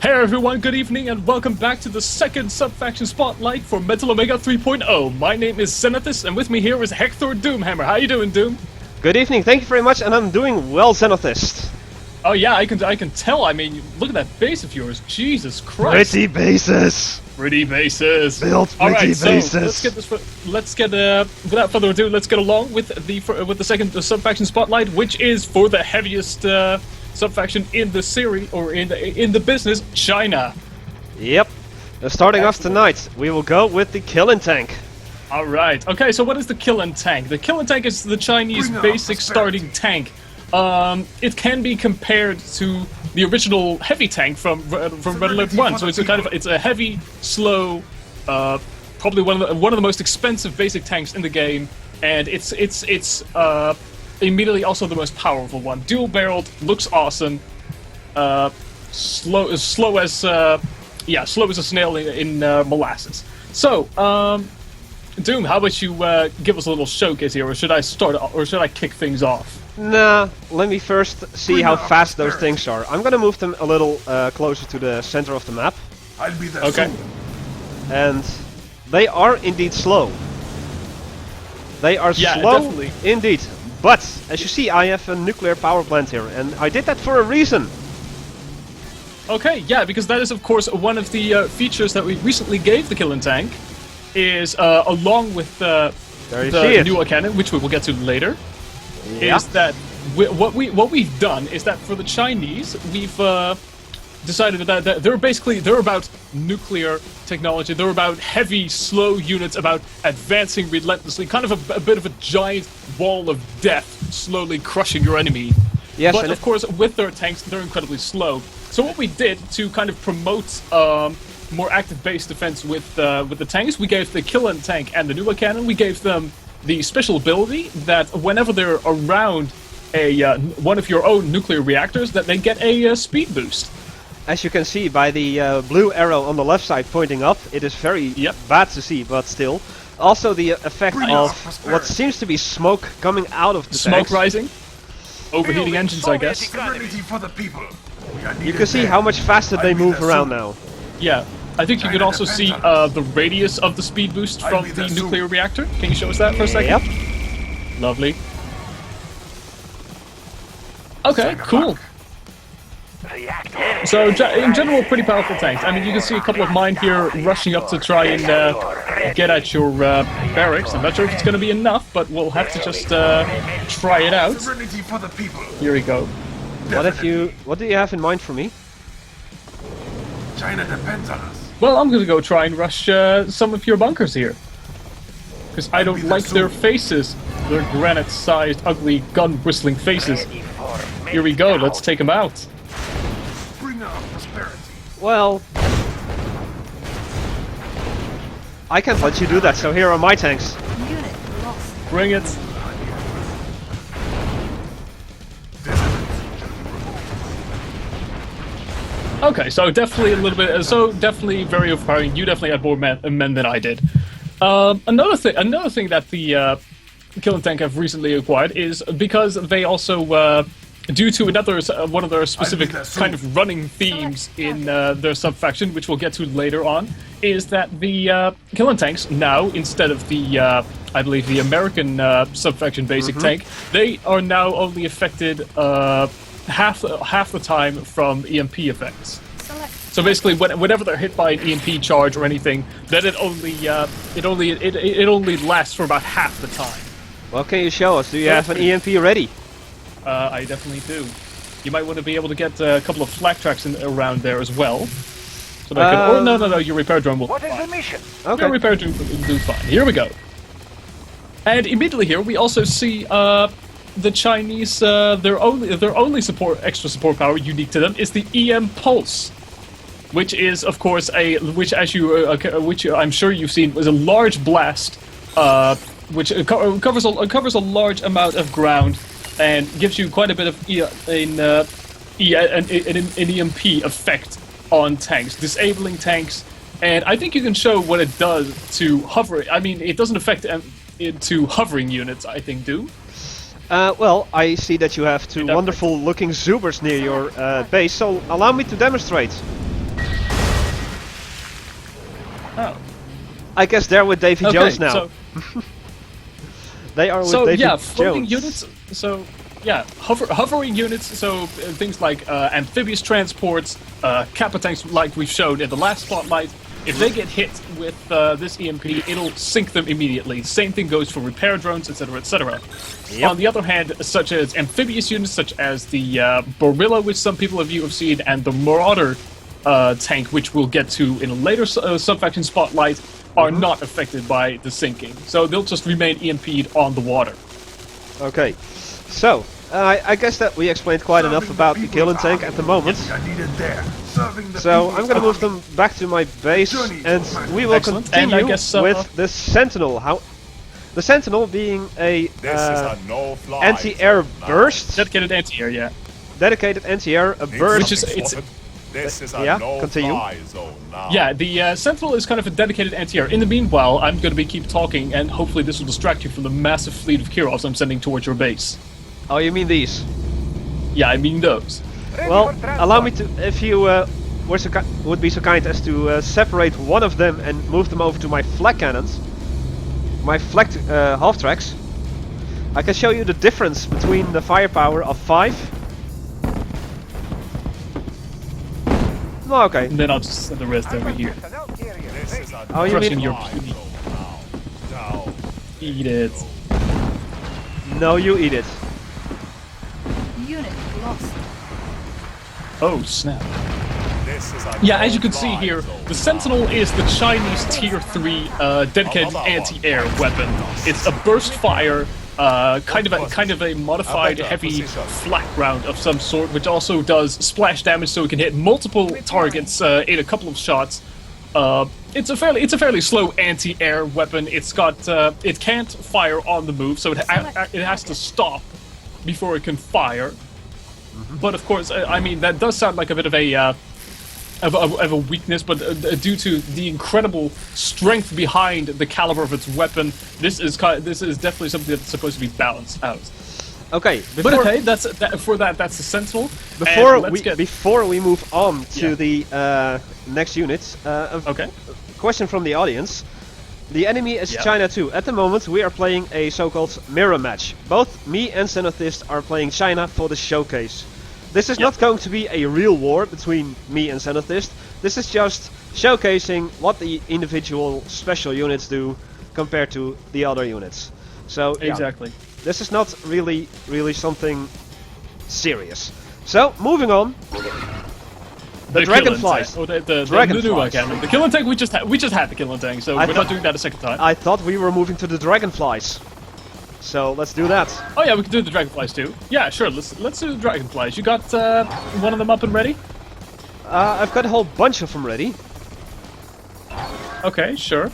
Hey everyone, good evening and welcome back to the second Subfaction Spotlight for Metal Omega 3.0. My name is Zenothist and with me here is Hector Doomhammer. How you doing, Doom? Good evening, thank you very much, and I'm doing well, Zenothist. Oh yeah, I can tell. I mean, look at that base of yours. Jesus Christ. Pretty bases. Pretty bases. Built pretty bases. So let's get without further ado, let's get along with the second Subfaction Spotlight, which is for the heaviest subfaction in the series or in the business, China. Yep. Starting off tonight, we will go with the Killian tank. All right. Okay. So what is the Killian tank? The Killian tank is the Chinese basic starting tank. It can be compared to the original heavy tank from Red Alert 1. So it's a heavy, slow, probably one of the most expensive basic tanks in the game, and it's immediately also the most powerful one. Dual barreled, looks awesome. Slow as a snail in molasses. So, Doom, how about you give us a little showcase here, or should I kick things off? Nah, let me first see how fast those things are. I'm gonna move them a little closer to the center of the map. I'll be there Okay. soon. And they are indeed slow. They are Yeah, slow definitely. indeed. But, as you see, I have a nuclear power plant here, and I did that for a reason. Okay, yeah, because that is of course one of the features that we recently gave the Killian tank, is along with the new cannon, which we will get to later. Yeah. Is that what we've done is that for the Chinese we've decided that they're about nuclear technology. They're about heavy, slow units, about advancing relentlessly, kind of a bit of a giant wall of death, slowly crushing your enemy. Yes, But of course, with their tanks, they're incredibly slow. So what we did to kind of promote more active base defense with the tanks, we gave the Killian tank and the Nuwa cannon, we gave them the special ability that whenever they're around one of your own nuclear reactors, that they get a speed boost. As you can see by the blue arrow on the left side pointing up, it is very bad to see, but still. Also the effect of what seems to be smoke coming out of the Smoke tanks. rising, overheating engines, I guess. Serenity for the people. We are You needed can see there. how much faster they I'll be move there around soon. now. Yeah, I think you could also see the radius of the speed boost from the nuclear reactor. Can you show us that for a second? Yep. Lovely. Okay, cool. So, in general, pretty powerful tanks. I mean, you can see a couple of mine here rushing up to try and get at your barracks. I'm not sure if it's going to be enough, but we'll have to just try it out. Serenity for the people. Here we go. What do you have in mind for me? China depends on us. Well, I'm going to go try and rush some of your bunkers here. Because I don't like their faces. Their granite-sized, ugly, gun-whistling faces. Here we go, let's take them out. Bring on prosperity. Well, I can't let you do that, so here are my tanks. Unit lost. Bring it. Okay, so definitely a little bit. So definitely very overpowering. You definitely had more men than I did. Another thing that the Killian tank have recently acquired is because they also, due to one of their specific kind of running themes in their subfaction, which we'll get to later on, is that the Killian tanks now, instead of the I believe the American subfaction basic tank, they are now only affected half the time from EMP effects. So basically, whenever they're hit by an EMP charge or anything, then it only lasts for about half the time. Well, can you show us? Do you have an EMP ready? I definitely do. You might want to be able to get a couple of flak tracks around there as well. So that can, no, your repair drone will. What is the mission? Okay. Your repair drone will do fine. Here we go. And immediately here we also see the Chinese their only extra support power unique to them is the EM Pulse, which is of course which I'm sure you've seen was a large blast, which covers a large amount of ground and gives you quite a bit of an EMP effect on tanks, disabling tanks, and I think you can show what it does to hover. I mean, it doesn't affect to hovering units, I think, do. Well, I see that you have two wonderful looking Zubers near your base, so allow me to demonstrate. Oh. I guess they're with Davy Jones now. So, they are with so Davy yeah, floating Jones. units. So yeah, hovering units. So things like amphibious transports, Kappa tanks, like we've shown in the last spotlight. If they get hit with this EMP, it'll sink them immediately. Same thing goes for repair drones, etc., etc. Yep. On the other hand, such as amphibious units, such as the Borilla, which some people of you have seen, and the Marauder tank, which we'll get to in a later Subfaction Spotlight, are not affected by the sinking. So they'll just remain EMP'd on the water. Okay, so I guess that we explained quite enough about the Killian tank at the moment. I needed there. Serving the So people. I'm gonna move them back to my base, and we will Excellent. continue And I guess, with the Sentinel. The Sentinel being a This is a no-fly anti-air zone now. burst, Dedicated anti-air, yeah. dedicated anti-air, a burst. Which is- it's- This is a Yeah, no-fly continue. zone now. Yeah, the Sentinel is kind of a dedicated anti-air. In the meanwhile, I'm going to keep talking, and hopefully this will distract you from the massive fleet of Kirovs I'm sending towards your base. Oh, you mean these? Yeah, I mean those. Well, allow me to, if you would be so kind as to separate one of them and move them over to my flak cannons, my flak half-tracks. I can show you the difference between the firepower of 5. Oh, okay. And then I'll just send the rest over here. This is a Oh, you Crushing mean... your no-fly zone now. Down. Eat it. No, you eat it. Unit lost. Oh, snap. This is a Yeah, as you can see no-fly here, zone the now. Sentinel is the Chinese Tier 3 dedicated anti-air weapon. It's a burst fire, kind of a modified heavy flak round of some sort, which also does splash damage, so it can hit multiple targets in a couple of shots. It's a fairly slow anti-air weapon. It's got it can't fire on the move, so it has to stop before it can fire. But of course, I mean that does sound like a bit of a weakness, but due to the incredible strength behind the caliber of its weapon, this is definitely something that's supposed to be balanced out. Okay, But okay, that's the Sentinel. before And let's get before we move on to Yeah. the next unit, okay. question from the audience. The enemy is Yeah. China too. At the moment, we are playing a so-called mirror match. Both me and Zenothist are playing China for the showcase. This is not going to be a real war between me and Zenothist. This is just showcasing what the individual special units do compared to the other units. So yeah, Exactly. this is not really something serious. So moving on. The Dragonflies. Or the Dragonflies. Nunu cannon. The Killian tank we just had the Killian tank, so I we're thought- not doing that a second time. I thought we were moving to the Dragonflies. So let's do that. Oh yeah, we can do the Dragonflies too. Yeah, sure. Let's do the Dragonflies. You got one of them up and ready? I've got a whole bunch of them ready. Okay, sure.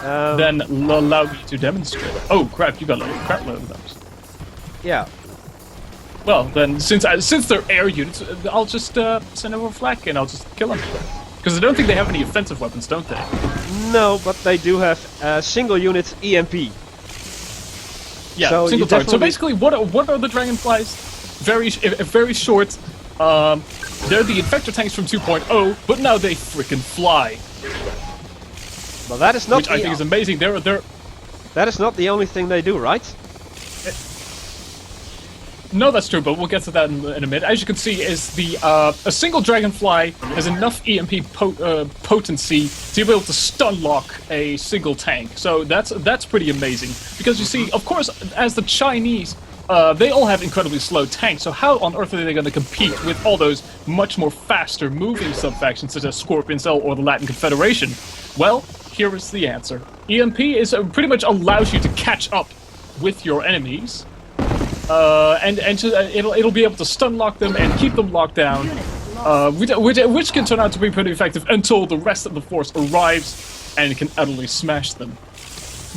Then allow me to demonstrate. Oh crap! You got like a crap load of those. Yeah. Well, then since they're air units, I'll just send over flak and I'll just kill them. Because I don't think they have any offensive weapons, don't they? No, but they do have a single unit EMP. Yeah, So you single target. So definitely- basically, what are the Dragonflies? Very short. They're the Infector tanks from 2.0, but now they frickin' fly, But that is not which I think is amazing. They're that is not the only thing they do, right? No, that's true, but we'll get to that in a minute. As you can see, is the a single Dragonfly has enough EMP potency to be able to stun lock a single tank. So that's pretty amazing. Because you see, of course, as the Chinese, they all have incredibly slow tanks. So how on earth are they going to compete with all those much more faster moving subfactions such as Scorpion Cell or the Latin Confederation? Well, here is the answer. EMP is pretty much allows you to catch up with your enemies. It'll be able to stun lock them and keep them locked down, which can turn out to be pretty effective until the rest of the force arrives and can utterly smash them.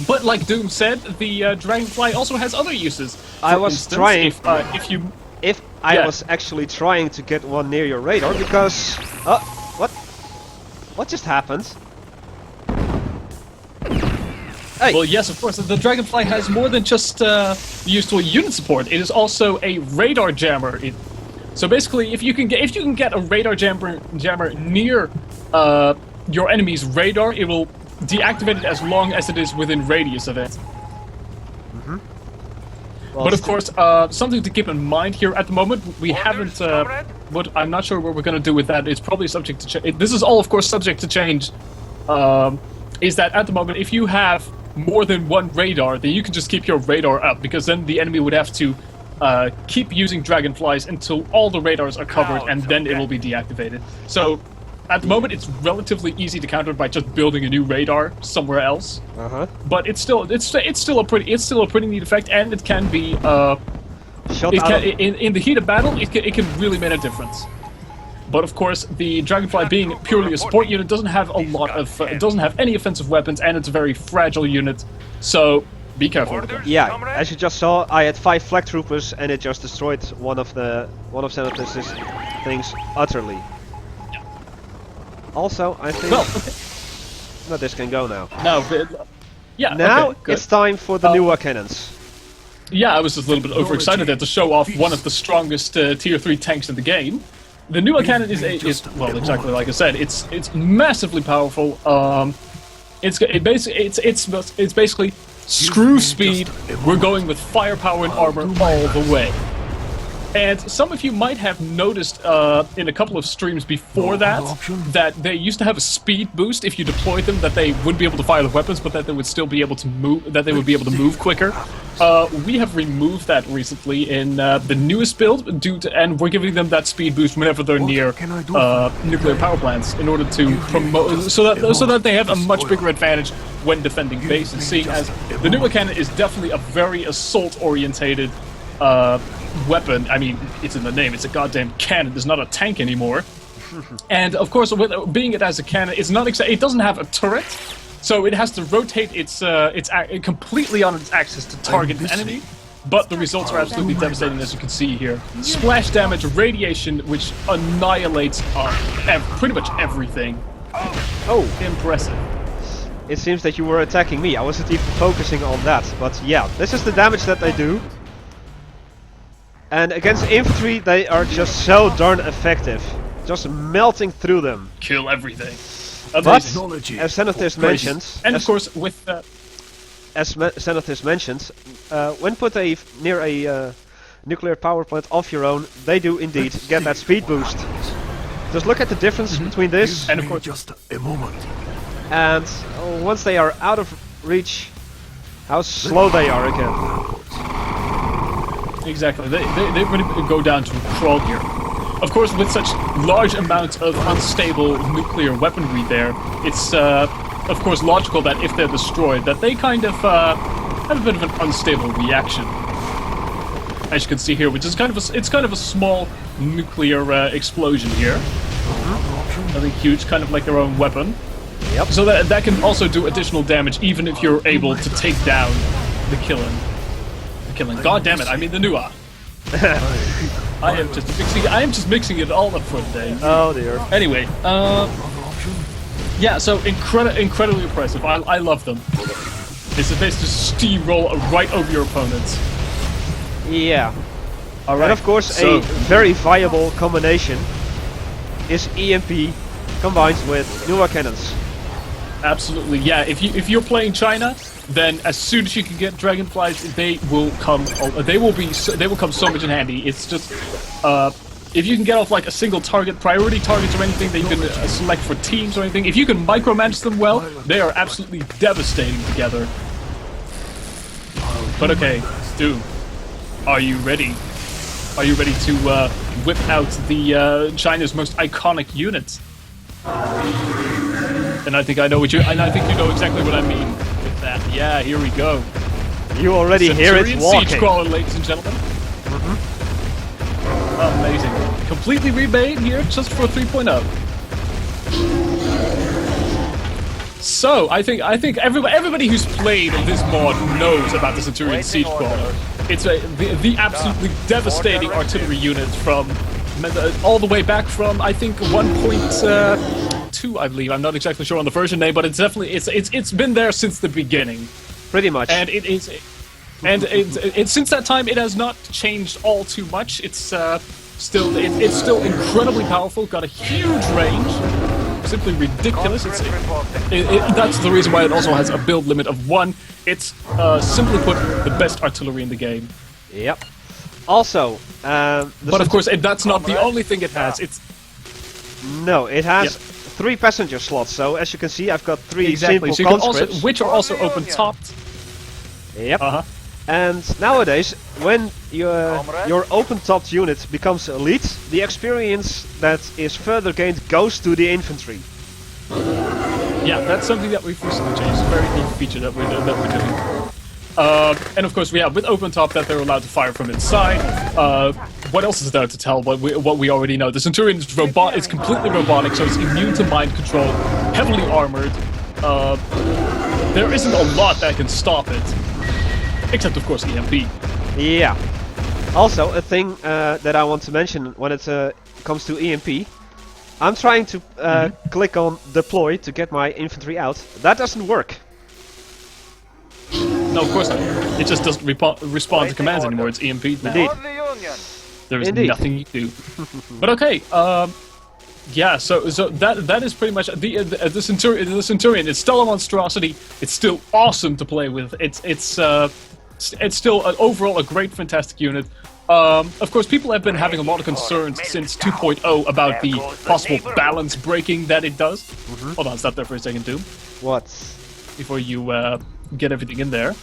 But like Doom said, the Dragonfly also has other uses. I For was instance, trying- if you If I Yeah. was actually trying to get one near your radar, because what just happened? Hey, Well, yes, of course. The Dragonfly has more than just useful unit support. It is also a radar jammer. So basically, if you can get a radar jammer near your enemy's radar, it will deactivate it as long as it is within radius of it. Well, But of course, something to keep in mind here at the moment, we haven't. What I'm not sure what we're going to do with that. It's probably subject to change. This is all, of course, subject to change. Is that at the moment, if you have more than one radar, then you can just keep your radar up, because then the enemy would have to keep using Dragonflies until all the radars are covered, and then it will be deactivated. So, at the moment, it's relatively easy to counter by just building a new radar somewhere else. But it's still a pretty neat effect, and it can be in the heat of battle, it can really make a difference. But of course, the Dragonfly, being purely a support unit, doesn't have a lot of doesn't have any offensive weapons, and it's a very fragile unit. So be careful with it. Yeah, as you just saw, I had 5 flak troopers, and it just destroyed one of Zenothist's things utterly. Also, I think... Well, okay. No, this can go now. No, but, yeah. Now okay, good. it's time for the newer cannons. Yeah, I was just a little bit overexcited there to show off one of the strongest tier 3 tanks in the game. The newer cannon is well, exactly like I said. It's massively powerful. It's basically screw speed. We're going with firepower and armor all the way. And some of you might have noticed in a couple of streams before that they used to have a speed boost if you deployed them, that they wouldn't be able to fire the weapons, but that they would still be able to move. That they would be able to move quicker. We have removed that recently in the newest build, and we're giving them that speed boost whenever they're near nuclear power plants, in order to promote so that they have a much bigger advantage when defending bases. Seeing as the newer cannon is definitely a very assault-orientated weapon. I mean, it's in the name. It's a goddamn cannon. It's not a tank anymore. And of course, with being it as a cannon, it's not. It doesn't have a turret, so it has to rotate its completely on its axis to target an enemy. But the results are absolutely devastating, as you can see here. Splash damage, radiation, which annihilates pretty much everything. Oh, impressive. It seems that you were attacking me. I wasn't even focusing on that. But yeah, this is the damage that they do. And against infantry, they are just so darn effective. Just melting through them. Kill everything. But, as Zenothist mentioned... And of course, with... as Zenothist mentioned, when put near a nuclear power plant of your own, they do indeed get that speed boost. Just look at the difference between this... And of course, just a moment. And once they are out of reach, how slow they are again. Exactly, they really go down to a crawl here. Of course, with such large amounts of unstable nuclear weaponry there, it's of course logical that if they're destroyed, that they kind of have a bit of an unstable reaction. As you can see here, which is kind of a small nuclear explosion here. Nothing huge, kind of like their own weapon. Yep. So that can also do additional damage, even if you're able to take down the Killian. God damn it! I mean the Nua. I am just mixing it all up for today. Oh dear. Anyway, yeah. So incredibly impressive. I love them. It's a basically steamroll right over your opponents. Yeah. All right. And of course, a very viable combination is EMP combined with newer cannons. Absolutely, yeah. If you're playing China, then as soon as you can get Dragonflies, they will come so much in handy. It's just if you can get off like a single target, priority targets or anything that you can select for teams or anything, if you can micromanage them well, they are absolutely devastating together. But okay, Doom, are you ready? Are you ready to whip out the China's most iconic unit? And I think I know you know exactly what I mean with that. Yeah, here we go. You already hear it walking. Siege Crawler, ladies and gentlemen. Amazing. Completely remade here just for 3.0. So I think everybody who's played this mod knows about the Centurion Siege Crawler. It's the absolutely devastating artillery unit from all the way back from I think 1.2, I believe. I'm not exactly sure on the version name, but it's definitely it's been there since the beginning. Pretty much. And since that time it has not changed all too much. It's still incredibly powerful. Got a huge range. simply ridiculous. That's the reason why it also has a build limit of 1. It's simply put the best artillery in the game. Yep. Also, but of course, that's not the only thing it has. It's no, it has 3 passenger slots. So as you can see, I've got 3 exactly. simple So you can conscripts. also, which are also open topped. Yep. And nowadays, when your open-topped unit becomes elite, the experience that is further gained goes to the infantry. Yeah, that's something that we've recently changed. It's a very neat feature that we're doing. And of course, with open top, that they're allowed to fire from inside. What else is there to tell? What we already know. The Centurion is It's completely robotic, so it's immune to mind control, heavily armored. There isn't a lot that can stop it. Except, of course, EMP. Yeah. Also, a thing that I want to mention when it comes to EMP, I'm trying to click on deploy to get my infantry out. That doesn't work. No, of course not. It just doesn't respond to commands anymore. It's EMP now. Indeed. There is nothing you do. But okay, yeah. So that is pretty much the Centurion. The Centurion is still a monstrosity. It's still awesome to play with. It's still overall a great, fantastic unit. Of course, people have been having a lot of concerns since 2.0 about the possible balance breaking that it does. Hold on, stop there for a second, too. What? Before you get everything in there.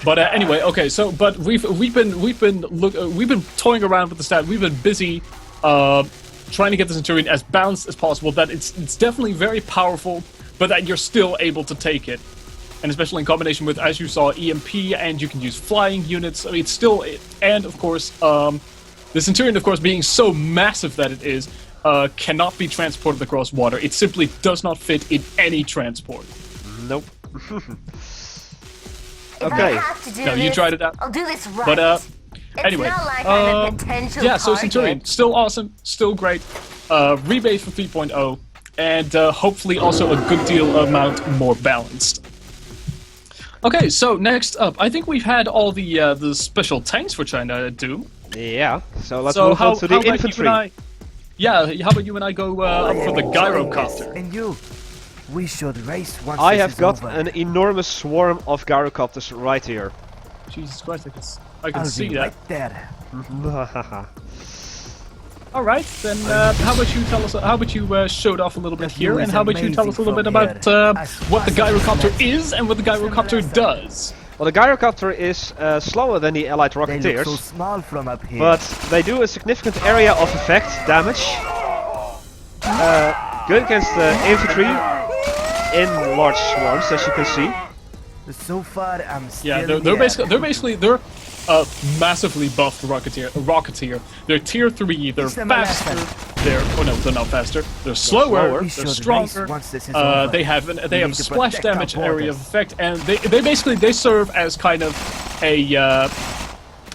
But anyway, okay. So, but we've been toying around with the stat. We've been busy trying to get the Centurion as balanced as possible. That it's definitely very powerful, but that you're still able to take it. And especially in combination with, as you saw, EMP, and you can use flying units. I mean, it's still, and of course, the Centurion, of course, being so massive that it is, cannot be transported across water. It simply does not fit in any transport. Nope. Okay. No, you tried it out. I'll do this right. But anyway, yeah. So Centurion, still awesome, still great. Rebase for 3.0, and hopefully also a good deal amount more balanced. Okay, so next up, I think we've had all the special tanks for China do. Yeah, so let's move on to the infantry. How about you and I go up for the Gyrocopter? And you, we should race once I this have is got over. an enormous swarm of Gyrocopters right here. Jesus Christ, I can I'll see be that. right there. All right, then how about you tell us? How about you show it off a little bit here, and how about you tell us a little bit about what the Gyrocopter is and what the Gyrocopter does? Well, the Gyrocopter is slower than the Allied They look so Rocketeers, small from up here. but they do a significant area of effect damage. Good against the infantry in large swarms, as you can see. So far, I'm still Yeah, they're basically massively buffed Rocketeer. They're tier 3. They're faster. They're not faster. They're slower. They're stronger. They have a splash damage area of effect, and they basically serve as kind of a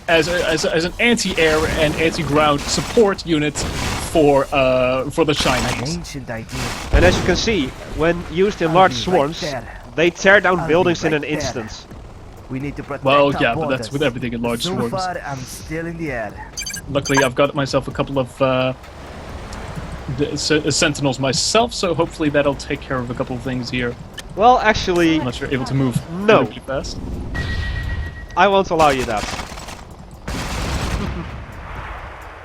as an anti-air and anti-ground support unit for the Chinese. Ancient idea. And as you can see, when used in large swarms, they tear down buildings in an instant. We need to protect Well, our yeah, but borders. that's with everything in large So swarms. far, I'm still in the air. Luckily, I've got myself a couple of Sentinels myself, so hopefully that'll take care of a couple of things here. Well, actually, Unless you're able to move No. really fast. I won't allow you that.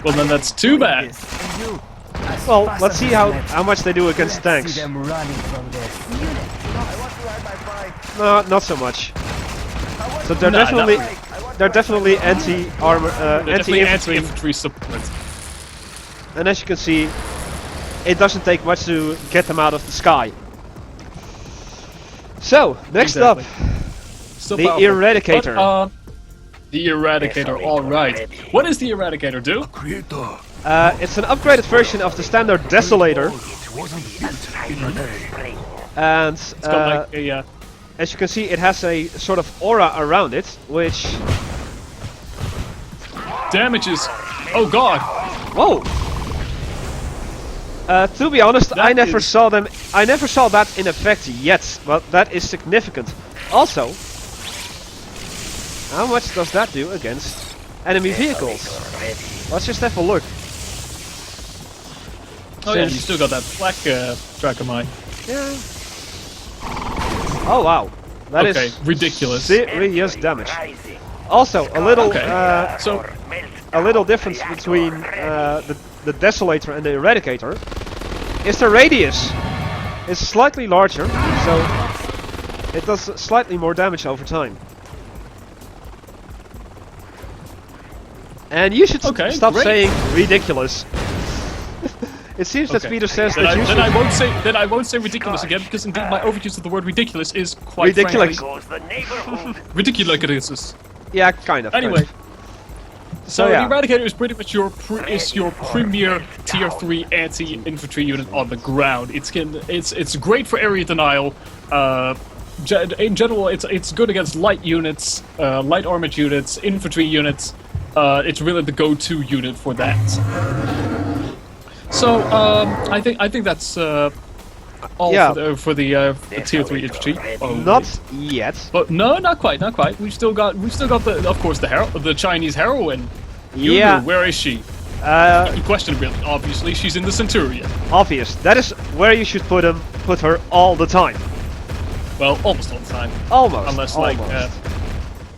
Well, then that's too bad. And you, as Well, fast let's as see this how lets. much they do against Let's tanks. see them running from this. No, not so much. So they're Nah, definitely anti-armor, They're definitely anti-infantry, anti-infantry support. and as you can see, it doesn't take much to get them out of the sky. So next Exactly. up, Still the powerful. Eradicator. But, the Eradicator, alright. What does the Eradicator do? Creator, It's an upgraded version of the standard Desolator, it wasn't built in a day. and It's got like a... as you can see, it has a sort of aura around it, which damages... Oh god! whoa. To be honest, I never is- saw that in effect yet, but that is significant. Also, how much does that do against enemy vehicles? Let's just have a look. Oh yeah, you Since- still got that black Dracomite. Yeah. Oh wow, that is Okay, ridiculous. serious damage. Also, a little Okay. So, a little difference between the Desolator and the Eradicator is the radius. It's slightly larger, so it does slightly more damage over time. And you should Okay, stop great. saying ridiculous. It seems that okay. Peter says Then that you then should... I won't say ridiculous again, because indeed my overuse of the word ridiculous is quite Ridiculous. frankly, ridiculous. Yeah, kind of. Anyway, so yeah. the Eradicator is pretty much your premier tier 3 anti-infantry unit on the ground. It's great for area denial. In general, it's good against light units, light armored units, infantry units. It's really the go-to unit for that. So I think that's all Yeah. for the tier 3 infantry. Oh, Not yet. but no, not quite. We've still got the, of course, the Chinese heroine. Yuri, Yeah. where is she? Uh, Question really, obviously, she's in the Centurion. obvious. That is where you should put her all the time. Well, almost all the time. Almost. Unless, almost.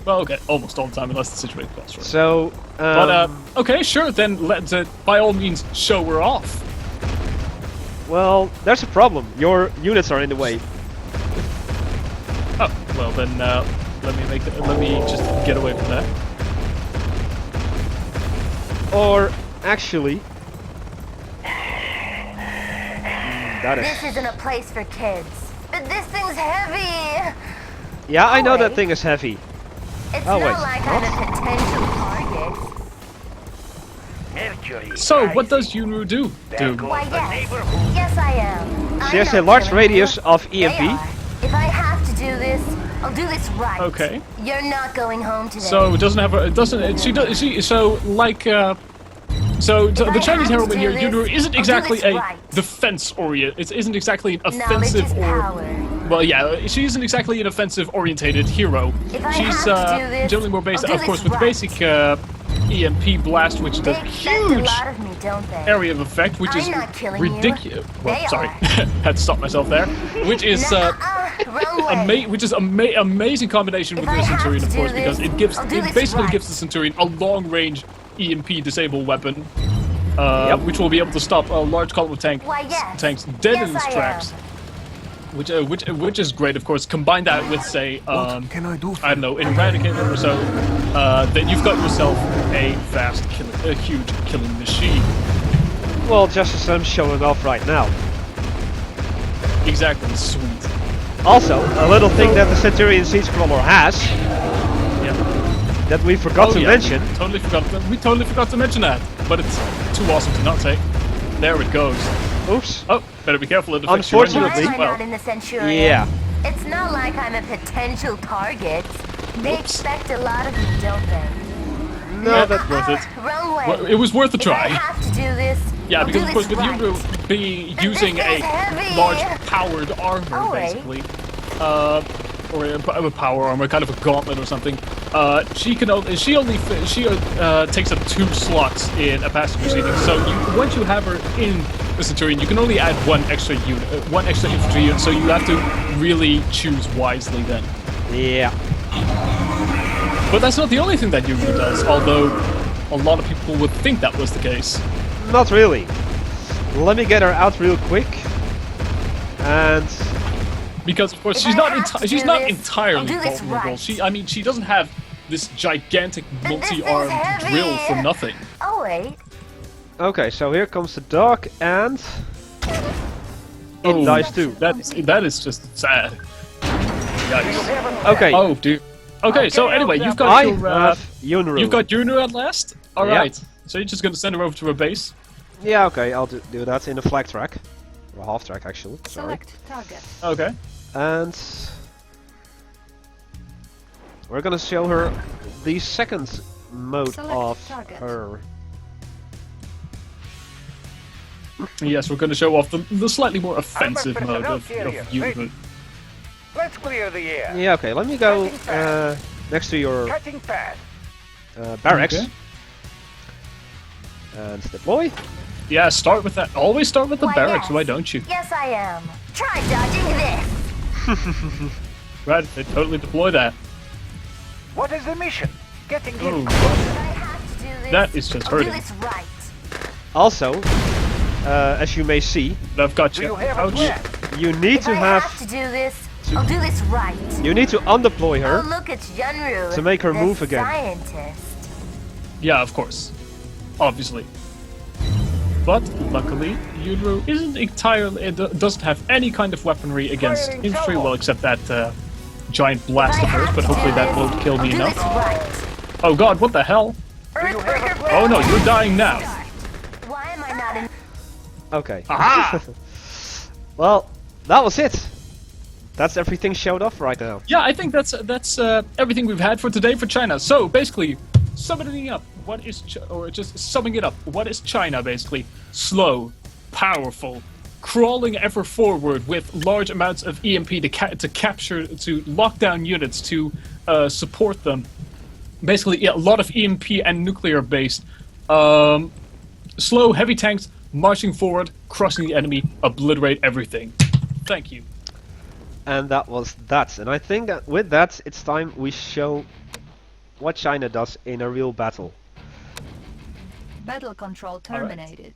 well, okay, almost all the time, unless the situation calls for it. So, But, okay, sure, then by all means, show her off. well, there's a problem. Your units are in the way. Oh, well then, let me just get away from that. Or, actually... that is... This isn't a place for kids. But this thing's heavy. Yeah, I know that wait. thing is heavy. It's Oh, not wait, like what? I'm a potential target. So, what does Yun Ru do? Why, yes. Yes, I am. She I'm has a not large killing radius you. of They EMP. are. If I have to do this, I'll do this right. Okay. You're not going home today. So it doesn't have a, it doesn't, she does, she, so like, so the I Chinese have to heroine do here, this, Yun Ru, isn't I'll do exactly this a right. defense orient. It isn't exactly an Knowledge offensive is or. power. Well, yeah, she isn't exactly an offensive-orientated hero. If I She's have to do this, generally more based, I'll do of course, this with the right. basic EMP blast, which does They a expect a huge lot of me, don't they? area of effect, which I'm is not killing you. ridiculous. Well, They sorry, are. had to stop myself there. Which is Wrong way. which is amazing combination with If I the have Centurion, to of do course, this, because it gives I'll do it this basically right. gives the Centurion a long-range EMP disable weapon, Yep. which will be able to stop a large column of Why, yes. tanks dead Yes, in its I tracks. am. Which is great, of course. Combine that with, say, What can I do for I don't know, an Eradicator or so, then you've got yourself a huge killing machine. Well, just as I'm showing off right now. Exactly, sweet. Also, a little thing that the Centurion Siege Crawler has, Yeah. that we forgot to yeah, mention. We totally forgot to mention that, but it's too awesome to not say. There it goes. Oops. Oh, better be careful. It affects your Unfortunately- enemies Why as am I well. not in the Centurion? Yeah. It's not like I'm a potential target. They Whoops. expect a lot of me, don't they? No, that worth it. Wrong way. Well, it was worth a If I try. have to do this, Yeah, I'll because do of course this with right. Yuri being But using this a is heavy. large powered armor, Oh, wait. basically, or a power armor, kind of a gauntlet or something. She takes up 2 slots in a passenger seating. So once you have her in the Centurion, you can only add one extra unit, one extra infantry unit. So you have to really choose wisely then. Yeah. But that's not the only thing that Yuri does, although a lot of people would think that was the case. Not really. Let me get her out real quick. And Because of course If she's I not have to she's do not this, entirely I'll do this vulnerable. right. She doesn't have this gigantic this thing's multi-armed heavy. drill for nothing. Oh wait. okay, so here comes the dog, and it dies too. That is just sad. Yikes. Okay, Oh dude. Okay, so anyway, you've got I your have Yun Ru. you've got Yun Ru at last. All Yeah. right. So you're just gonna send her over to her base. Yeah, okay, I'll do that in a flag track, or a half track actually. Sorry. Select target. Okay. And we're gonna show her the second mode Select of target. her. Yes, we're gonna show off the slightly more offensive mode of Yun Ru. Let's clear the air. Yeah, okay, let me go next to your Cutting fast. barracks Okay. and deploy. Yeah, start with that. Always start with the Why, barracks. yes. Why don't you? Yes, I am. Try dodging this. Right, they totally deploy that. What is the mission? Getting Oh, in. But I have to do this. That is just I'll do hurting. this right. Also, as you may see, But I've got Do you. you have a Ouch. plan? you need If to I have have to do this, I'll do this right. you need to undeploy Oh, her. look, it's Yun Ru, To make her the move again. Scientist. Yeah, of course. Obviously. But luckily, Yun Ru isn't entirely. It doesn't have any kind of weaponry against Firing infantry. salvo. Well, except that giant blast If of I hers. have But to hopefully do that this, won't kill me I'll do enough. this right. Oh God, what the hell? Do you have a Earthbreaker plan? Oh no, you're dying now. Why am I not in? Okay. Aha! Well, that was it. That's everything showed off right now. Yeah, I think that's everything we've had for today for China. So basically, summing up, what is or just summing it up, what is China basically? Slow, powerful, crawling ever forward with large amounts of EMP to capture, to lock down units to support them. Basically, yeah, a lot of EMP and nuclear based. Slow, heavy tanks marching forward, crushing the enemy, obliterate everything. Thank you. And that was that. And I think that with that, it's time we show what China does in a real battle. Battle control terminated.